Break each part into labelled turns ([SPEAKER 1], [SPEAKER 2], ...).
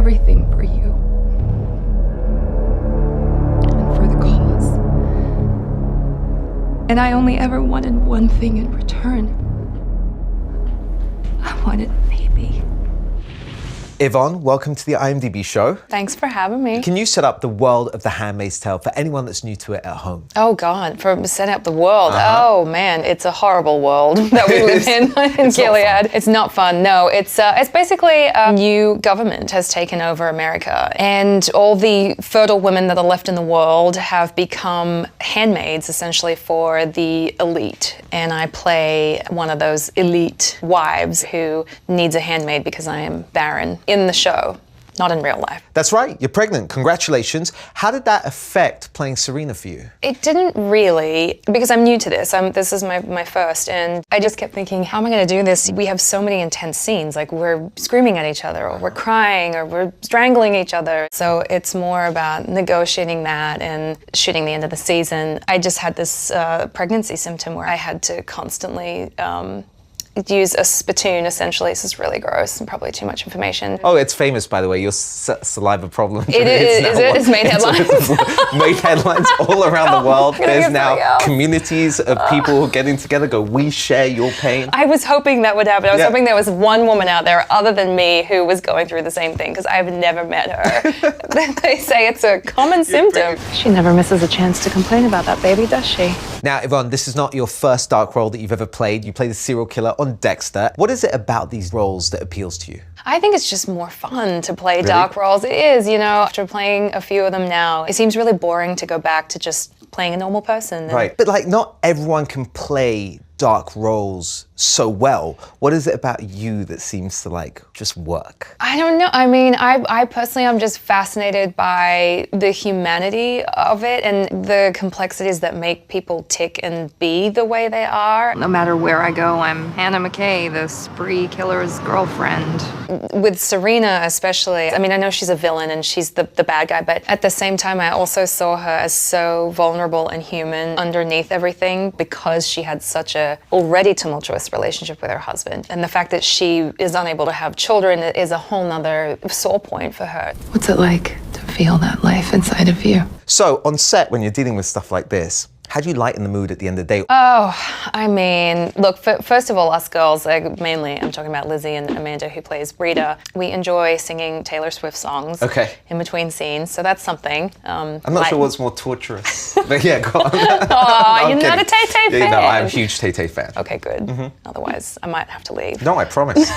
[SPEAKER 1] everything for you. And for the cause. And I only ever wanted one thing in return. I wanted a baby.
[SPEAKER 2] Yvonne, welcome to the IMDb show.
[SPEAKER 3] Thanks for having me.
[SPEAKER 2] Can you set up the world of The Handmaid's Tale for anyone that's new to it at home?
[SPEAKER 3] Oh God, for setting up the world. Oh man, it's a horrible world that we live in Gilead. It's not fun. No, it's basically a new government has taken over America, and all the fertile women that are left in the world have become handmaids essentially for the elite. And I play one of those elite wives who needs a handmaid because I am barren. In the show, not in real life.
[SPEAKER 2] That's right, you're pregnant, congratulations. How did that affect playing Serena for you?
[SPEAKER 3] It didn't really, because I'm new to this. This is my first, and I just kept thinking, how am I gonna do this? We have so many intense scenes, like we're screaming at each other, or we're crying, or we're strangling each other. So it's more about negotiating that and shooting the end of the season. I just had this pregnancy symptom where I had to constantly use a spittoon, essentially. This is really gross and probably too much information.
[SPEAKER 2] Oh, it's famous, by the way, your saliva problem.
[SPEAKER 3] It's made headlines.
[SPEAKER 2] Made headlines all around the world. There's now communities of people getting together, go, we share your pain.
[SPEAKER 3] I was hoping that would happen. I was hoping there was one woman out there other than me who was going through the same thing, because I've never met her. They say it's a common symptom. She never misses a chance to complain about that baby, does she?
[SPEAKER 2] Now, Yvonne, this is not your first dark role that you've ever played. You played a serial killer on Dexter. What is it about these roles that appeals to you?
[SPEAKER 3] I think it's just more fun to play dark roles. It is, you know, after playing a few of them now, it seems really boring to go back to just playing a normal person.
[SPEAKER 2] Right, but like not everyone can play dark roles so well. What is it about you that seems to like just work?
[SPEAKER 3] I don't know. I mean, I personally am just fascinated by the humanity of it and the complexities that make people tick and be the way they are.
[SPEAKER 1] No matter where I go, I'm Hannah McKay, the spree killer's girlfriend.
[SPEAKER 3] With Serena especially, I mean, I know she's a villain and she's the bad guy, but at the same time, I also saw her as so vulnerable and human underneath everything because she had such a already tumultuous relationship with her husband. And the fact that she is unable to have children is a whole nother sore point for her.
[SPEAKER 1] What's it like to feel that life inside of you?
[SPEAKER 2] So on set, when you're dealing with stuff like this, how do you lighten the mood at the end of the day?
[SPEAKER 3] Oh, I mean, look, first of all, us girls, like mainly, I'm talking about Lizzie and Amanda, who plays Rita, we enjoy singing Taylor Swift songs in between scenes, so that's something.
[SPEAKER 2] I'm not sure what's more torturous, but yeah, go on.
[SPEAKER 3] Oh, no, you're not a Tay-Tay fan?
[SPEAKER 2] No, I'm a huge Tay-Tay fan.
[SPEAKER 3] Okay, good. Otherwise, I might have to leave.
[SPEAKER 2] No, I promise.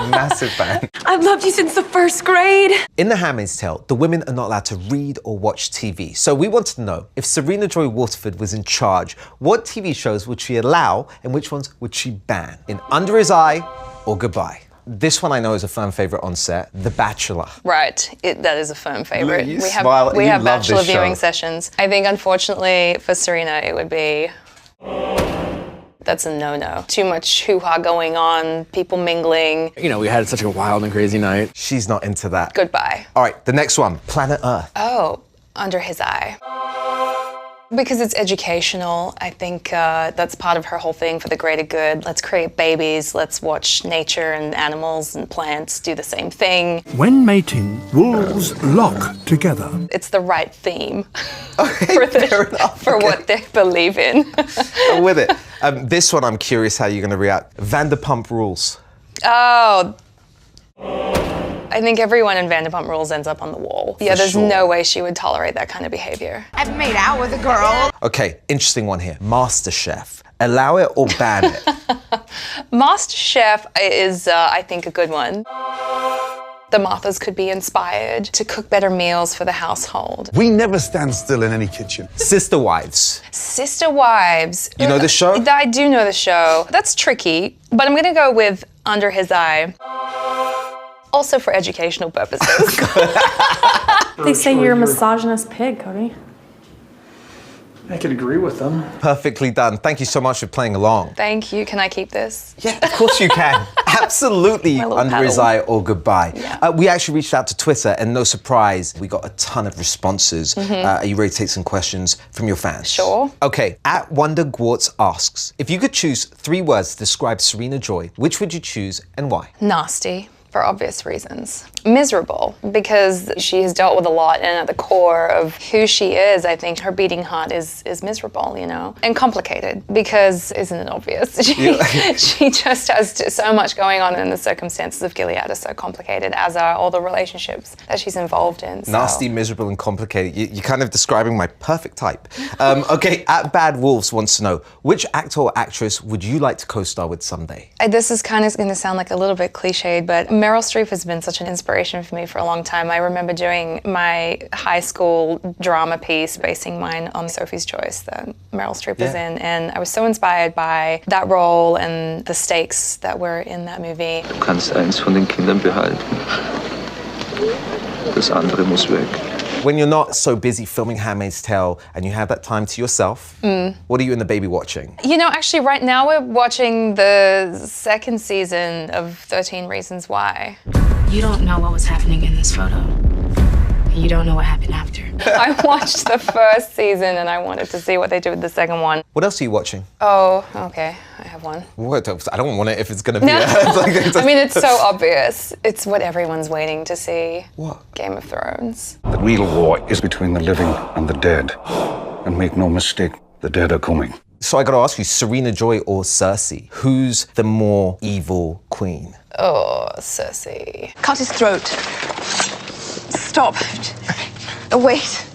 [SPEAKER 2] Massive fan.
[SPEAKER 1] I've loved you since the first grade.
[SPEAKER 2] In The Handmaid's Tale, the women are not allowed to read or watch TV. So we wanted to know, if Serena Joy Waterford was in charge, what TV shows would she allow and which ones would she ban? In Under His Eye or Goodbye? This one I know is a firm favorite on set, The Bachelor.
[SPEAKER 3] Right, that is a firm favorite.
[SPEAKER 2] You smile,
[SPEAKER 3] we have
[SPEAKER 2] love
[SPEAKER 3] Bachelor
[SPEAKER 2] this show.
[SPEAKER 3] viewing sessions. I think unfortunately for Serena it would be, that's a no-no. Too much hoo-ha going on, people mingling.
[SPEAKER 4] You know, we had such a wild and crazy night.
[SPEAKER 2] She's not into that.
[SPEAKER 3] Goodbye.
[SPEAKER 2] All right, the next one, Planet Earth.
[SPEAKER 3] Oh, Under His Eye. Because it's educational, I think that's part of her whole thing for the greater good. Let's create babies, let's watch nature and animals and plants do the same thing.
[SPEAKER 5] When mating, wolves lock together.
[SPEAKER 3] It's the right theme
[SPEAKER 2] Okay,
[SPEAKER 3] for what they believe in.
[SPEAKER 2] I'm with it. This one I'm curious how you're going to react. Vanderpump Rules.
[SPEAKER 3] Oh. I think everyone in Vanderpump Rules ends up on the wall. Yeah, there's no way she would tolerate that kind of behavior.
[SPEAKER 6] I've made out with a girl.
[SPEAKER 2] Okay, interesting one here. MasterChef. Allow it or ban it?
[SPEAKER 3] MasterChef is, I think, a good one. The Marthas could be inspired to cook better meals for the household.
[SPEAKER 5] We never stand still in any kitchen.
[SPEAKER 2] Sister Wives.
[SPEAKER 3] Sister Wives.
[SPEAKER 2] You know the show?
[SPEAKER 3] I do know the show. That's tricky, but I'm gonna go with Under His Eye. Also for educational purposes.
[SPEAKER 7] They say you're a misogynist pig, Cody.
[SPEAKER 4] I could agree with them.
[SPEAKER 2] Perfectly done. Thank you so much for playing along.
[SPEAKER 3] Thank you. Can I keep this?
[SPEAKER 2] Yeah, of course you can. Absolutely. Under His Eye or Goodbye.
[SPEAKER 3] Yeah.
[SPEAKER 2] We actually reached out to Twitter and no surprise, we got a ton of responses. Are you ready to take some questions from your fans?
[SPEAKER 3] Sure.
[SPEAKER 2] Okay, @WonderGwartz asks, if you could choose 3 words to describe Serena Joy, which would you choose and why?
[SPEAKER 3] Nasty. for obvious reasons. Miserable, because she has dealt with a lot, and at the core of who she is, I think her beating heart is miserable, you know? And complicated, because isn't it obvious? She just has so much going on, and the circumstances of Gilead are so complicated, as are all the relationships that she's involved in. So.
[SPEAKER 2] Nasty, miserable, and complicated. You're kind of describing my perfect type. Okay, at Bad Wolves wants to know, which actor or actress would you like to co-star with someday?
[SPEAKER 3] This is kind of going to sound like a little bit cliched, but Meryl Streep has been such an inspiration for me for a long time. I remember doing my high school drama piece, basing mine on Sophie's Choice that Meryl Streep was in, and I was so inspired by that role and the stakes that were in that movie.
[SPEAKER 6] Du kannst eins von den Kindern behalten. Das andere muss weg.
[SPEAKER 2] When you're not so busy filming Handmaid's Tale and you have that time to yourself, what are you and the baby watching?
[SPEAKER 3] You know, actually right now we're watching the second season of 13 Reasons Why.
[SPEAKER 8] You don't know what was happening in this photo. You don't know what happened after.
[SPEAKER 3] I watched the first season and I wanted to see what they did with the second one.
[SPEAKER 2] What else are you watching?
[SPEAKER 3] Oh, okay, I have one.
[SPEAKER 2] What? I don't want it if it's going to be...
[SPEAKER 3] No. I mean, it's so obvious. It's what everyone's waiting to see.
[SPEAKER 2] What?
[SPEAKER 3] Game of Thrones.
[SPEAKER 5] The real war is between the living and the dead. And make no mistake, the dead are coming.
[SPEAKER 2] So I got to ask you, Serena Joy or Cersei? Who's the more evil queen?
[SPEAKER 3] Oh, Cersei.
[SPEAKER 9] Cut his throat. Stop. Wait.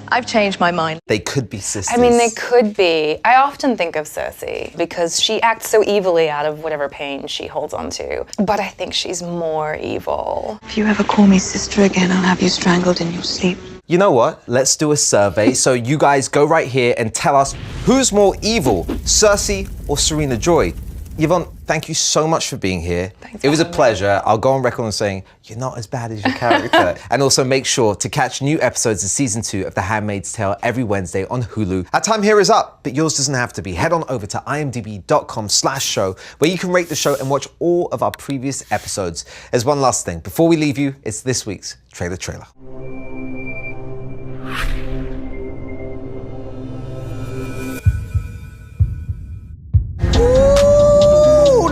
[SPEAKER 9] I've changed my mind.
[SPEAKER 2] They could be sisters.
[SPEAKER 3] I mean, they could be. I often think of Cersei because she acts so evilly out of whatever pain she holds on to. But I think she's more evil.
[SPEAKER 9] If you ever call me sister again, I'll have you strangled in your sleep.
[SPEAKER 2] You know what? Let's do a survey. So you guys go right here and tell us who's more evil, Cersei or Serena Joy? Yvonne, thank you so much for being here.
[SPEAKER 3] Thanks
[SPEAKER 2] it was a
[SPEAKER 3] for having me.
[SPEAKER 2] pleasure. I'll go on record on saying you're not as bad as your character. And also make sure to catch new episodes of season 2 of The Handmaid's Tale every Wednesday on Hulu. Our time here is up, but yours doesn't have to be. Head on over to imdb.com/show, where you can rate the show and watch all of our previous episodes. There's one last thing. Before we leave you, it's this week's Trailer.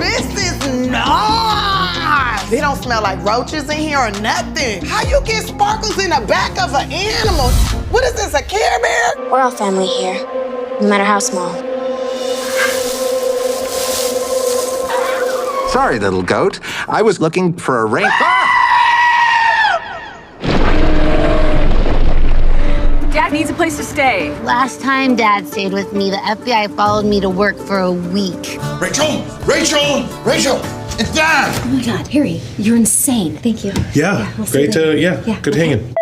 [SPEAKER 10] This is nice. They don't smell like roaches in here or nothing. How you get sparkles in the back of an animal? What is this, a Care Bear?
[SPEAKER 8] We're all family here, no matter how small.
[SPEAKER 11] Sorry, little goat. I was looking for a ring.
[SPEAKER 1] Dad needs a place to stay.
[SPEAKER 8] Last time Dad stayed with me, the FBI followed me to work for a week.
[SPEAKER 5] Rachel! It's Dad!
[SPEAKER 8] Oh my God, Harry, you're insane. Thank you.
[SPEAKER 5] Yeah,
[SPEAKER 8] we'll see you later.
[SPEAKER 5] good hanging.